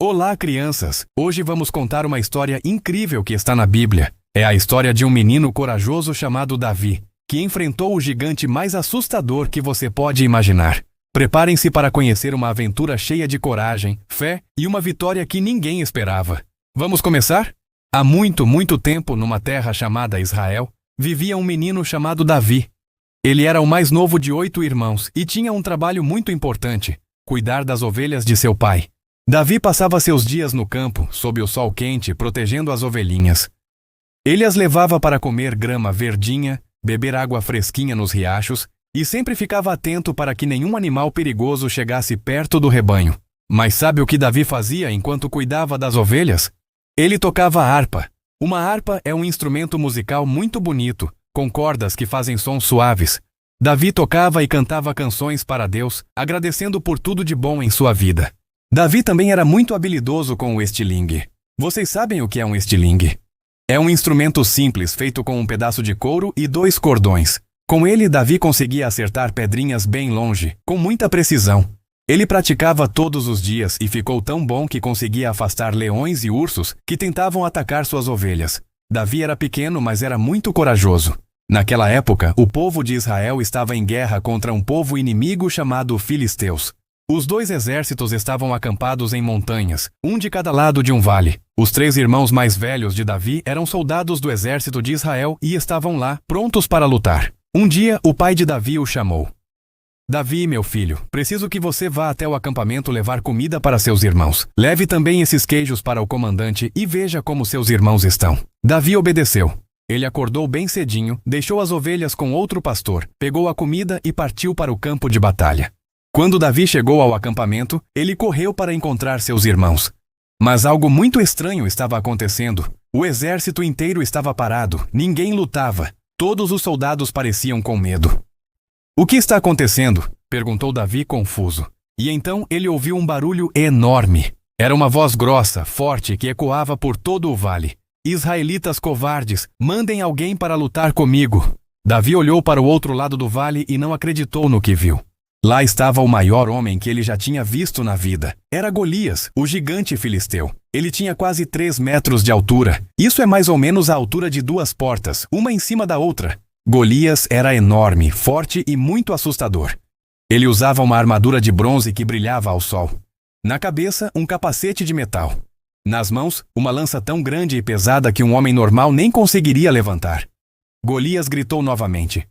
Olá, crianças! Hoje vamos contar uma história incrível que está na Bíblia. É a história de um menino corajoso chamado Davi, que enfrentou o gigante mais assustador que você pode imaginar. Preparem-se para conhecer uma aventura cheia de coragem, fé e uma vitória que ninguém esperava. Vamos começar? Há muito, muito tempo, numa terra chamada Israel, vivia um menino chamado Davi. Ele era o mais novo de 8 irmãos e tinha um trabalho muito importante: cuidar das ovelhas de seu pai. Davi passava seus dias no campo, sob o sol quente, protegendo as ovelhinhas. Ele as levava para comer grama verdinha, beber água fresquinha nos riachos e sempre ficava atento para que nenhum animal perigoso chegasse perto do rebanho. Mas sabe o que Davi fazia enquanto cuidava das ovelhas? Ele tocava harpa. Uma harpa é um instrumento musical muito bonito, com cordas que fazem sons suaves. Davi tocava e cantava canções para Deus, agradecendo por tudo de bom em sua vida. Davi também era muito habilidoso com o estilingue. Vocês sabem o que é um estilingue? É um instrumento simples feito com um pedaço de couro e 2 cordões. Com ele, Davi conseguia acertar pedrinhas bem longe, com muita precisão. Ele praticava todos os dias e ficou tão bom que conseguia afastar leões e ursos que tentavam atacar suas ovelhas. Davi era pequeno, mas era muito corajoso. Naquela época, o povo de Israel estava em guerra contra um povo inimigo chamado Filisteus. Os 2 exércitos estavam acampados em montanhas, um de cada lado de um vale. Os 3 irmãos mais velhos de Davi eram soldados do exército de Israel e estavam lá, prontos para lutar. Um dia, o pai de Davi o chamou. Davi, meu filho, preciso que você vá até o acampamento levar comida para seus irmãos. Leve também esses queijos para o comandante e veja como seus irmãos estão. Davi obedeceu. Ele acordou bem cedinho, deixou as ovelhas com outro pastor, pegou a comida e partiu para o campo de batalha. Quando Davi chegou ao acampamento, ele correu para encontrar seus irmãos. Mas algo muito estranho estava acontecendo. O exército inteiro estava parado, ninguém lutava. Todos os soldados pareciam com medo. "O que está acontecendo?" perguntou Davi confuso. E então ele ouviu um barulho enorme. Era uma voz grossa, forte, que ecoava por todo o vale. "Israelitas covardes, mandem alguém para lutar comigo." Davi olhou para o outro lado do vale e não acreditou no que viu. Lá estava o maior homem que ele já tinha visto na vida. Era Golias, o gigante filisteu. Ele tinha quase 3 metros de altura. Isso é mais ou menos a altura de 2 portas, uma em cima da outra. Golias era enorme, forte e muito assustador. Ele usava uma armadura de bronze que brilhava ao sol. Na cabeça, um capacete de metal. Nas mãos, uma lança tão grande e pesada que um homem normal nem conseguiria levantar. Golias gritou novamente: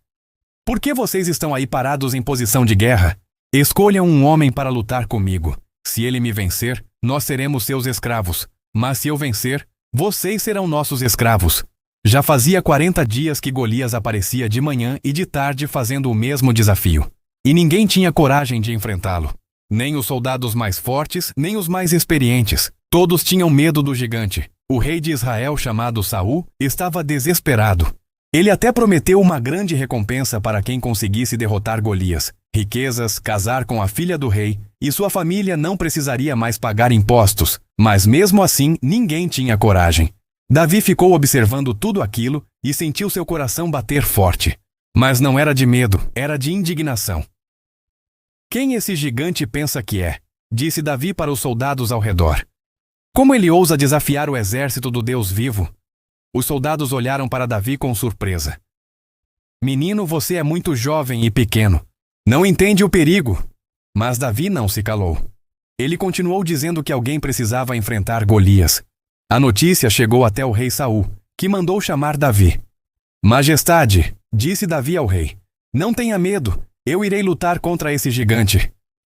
"Por que vocês estão aí parados em posição de guerra? Escolham um homem para lutar comigo. Se ele me vencer, nós seremos seus escravos. Mas se eu vencer, vocês serão nossos escravos." Já fazia 40 dias que Golias aparecia de manhã e de tarde fazendo o mesmo desafio. E ninguém tinha coragem de enfrentá-lo. Nem os soldados mais fortes, nem os mais experientes. Todos tinham medo do gigante. O rei de Israel, chamado Saul, estava desesperado. Ele até prometeu uma grande recompensa para quem conseguisse derrotar Golias: riquezas, casar com a filha do rei, e sua família não precisaria mais pagar impostos. Mas mesmo assim, ninguém tinha coragem. Davi ficou observando tudo aquilo e sentiu seu coração bater forte. Mas não era de medo, era de indignação. "Quem esse gigante pensa que é?" disse Davi para os soldados ao redor. "Como ele ousa desafiar o exército do Deus vivo?" Os soldados olharam para Davi com surpresa. "Menino, você é muito jovem e pequeno. Não entende o perigo." Mas Davi não se calou. Ele continuou dizendo que alguém precisava enfrentar Golias. A notícia chegou até o rei Saul, que mandou chamar Davi. "Majestade", disse Davi ao rei, "não tenha medo, eu irei lutar contra esse gigante."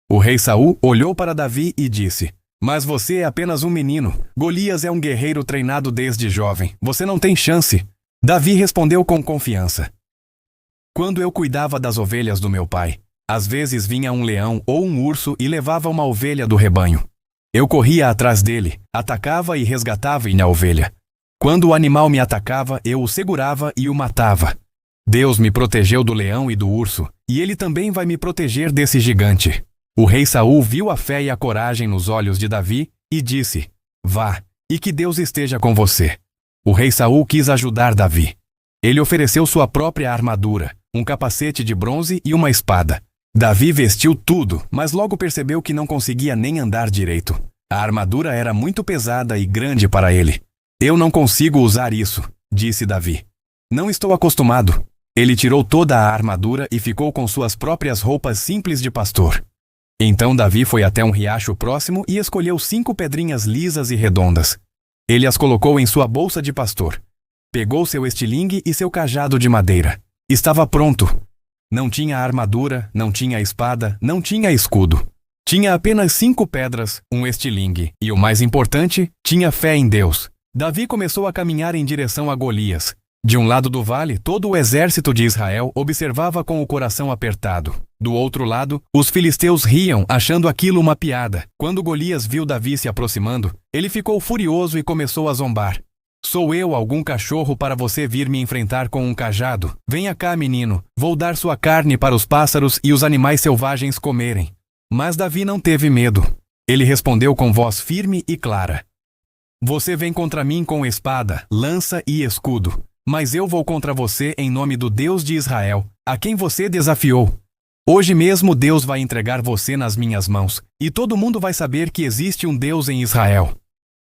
O rei Saul olhou para Davi e disse: "Mas você é apenas um menino. Golias é um guerreiro treinado desde jovem. Você não tem chance." Davi respondeu com confiança: "Quando eu cuidava das ovelhas do meu pai, às vezes vinha um leão ou um urso e levava uma ovelha do rebanho. Eu corria atrás dele, atacava e resgatava a ovelha. Quando o animal me atacava, eu o segurava e o matava. Deus me protegeu do leão e do urso, e ele também vai me proteger desse gigante." O rei Saul viu a fé e a coragem nos olhos de Davi e disse: "Vá, e que Deus esteja com você." O rei Saul quis ajudar Davi. Ele ofereceu sua própria armadura, um capacete de bronze e uma espada. Davi vestiu tudo, mas logo percebeu que não conseguia nem andar direito. A armadura era muito pesada e grande para ele. Eu não consigo usar isso, disse Davi. Não estou acostumado. Ele tirou toda a armadura e ficou com suas próprias roupas simples de pastor. Então Davi foi até um riacho próximo e escolheu 5 pedrinhas lisas e redondas. Ele as colocou em sua bolsa de pastor. Pegou seu estilingue e seu cajado de madeira. Estava pronto. Não tinha armadura, não tinha espada, não tinha escudo. Tinha apenas 5 pedras, um estilingue e, o mais importante, tinha fé em Deus. Davi começou a caminhar em direção a Golias. De um lado do vale, todo o exército de Israel observava com o coração apertado. Do outro lado, os filisteus riam, achando aquilo uma piada. Quando Golias viu Davi se aproximando, ele ficou furioso e começou a zombar. Sou eu algum cachorro para você vir me enfrentar com um cajado? Venha cá, menino, vou dar sua carne para os pássaros e os animais selvagens comerem. Mas Davi não teve medo. Ele respondeu com voz firme e clara. Você vem contra mim com espada, lança e escudo, mas eu vou contra você em nome do Deus de Israel, a quem você desafiou. Hoje mesmo Deus vai entregar você nas minhas mãos, e todo mundo vai saber que existe um Deus em Israel.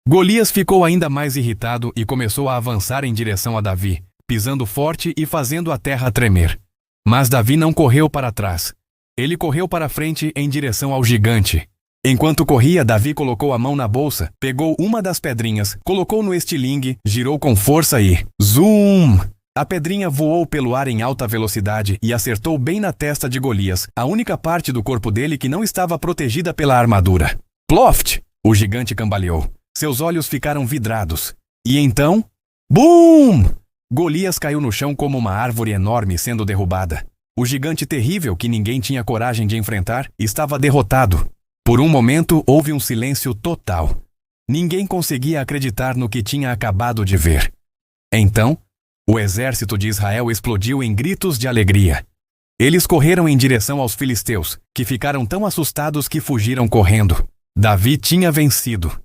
Golias ficou ainda mais irritado e começou a avançar em direção a Davi, pisando forte e fazendo a terra tremer. Mas Davi não correu para trás. Ele correu para frente em direção ao gigante. Enquanto corria, Davi colocou a mão na bolsa, pegou uma das pedrinhas, colocou no estilingue, girou com força e... Zoom! A pedrinha voou pelo ar em alta velocidade e acertou bem na testa de Golias, a única parte do corpo dele que não estava protegida pela armadura. Ploft! O gigante cambaleou. Seus olhos ficaram vidrados. E então... Bum! Golias caiu no chão como uma árvore enorme sendo derrubada. O gigante terrível, que ninguém tinha coragem de enfrentar, estava derrotado. Por um momento, houve um silêncio total. Ninguém conseguia acreditar no que tinha acabado de ver. Então, o exército de Israel explodiu em gritos de alegria. Eles correram em direção aos filisteus, que ficaram tão assustados que fugiram correndo. Davi tinha vencido.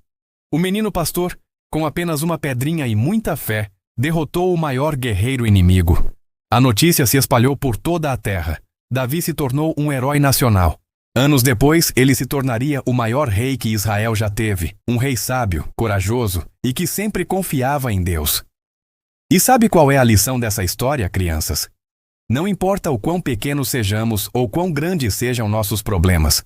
O menino pastor, com apenas uma pedrinha e muita fé, derrotou o maior guerreiro inimigo. A notícia se espalhou por toda a terra. Davi se tornou um herói nacional. Anos depois, ele se tornaria o maior rei que Israel já teve, um rei sábio, corajoso e que sempre confiava em Deus. E sabe qual é a lição dessa história, crianças? Não importa o quão pequenos sejamos ou quão grandes sejam nossos problemas.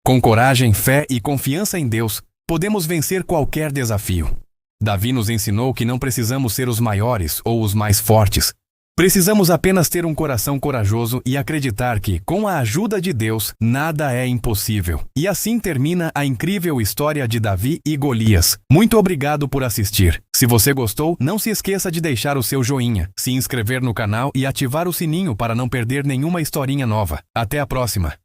Com coragem, fé e confiança em Deus, podemos vencer qualquer desafio. Davi nos ensinou que não precisamos ser os maiores ou os mais fortes. Precisamos apenas ter um coração corajoso e acreditar que, com a ajuda de Deus, nada é impossível. E assim termina a incrível história de Davi e Golias. Muito obrigado por assistir. Se você gostou, não se esqueça de deixar o seu joinha, se inscrever no canal e ativar o sininho para não perder nenhuma historinha nova. Até a próxima!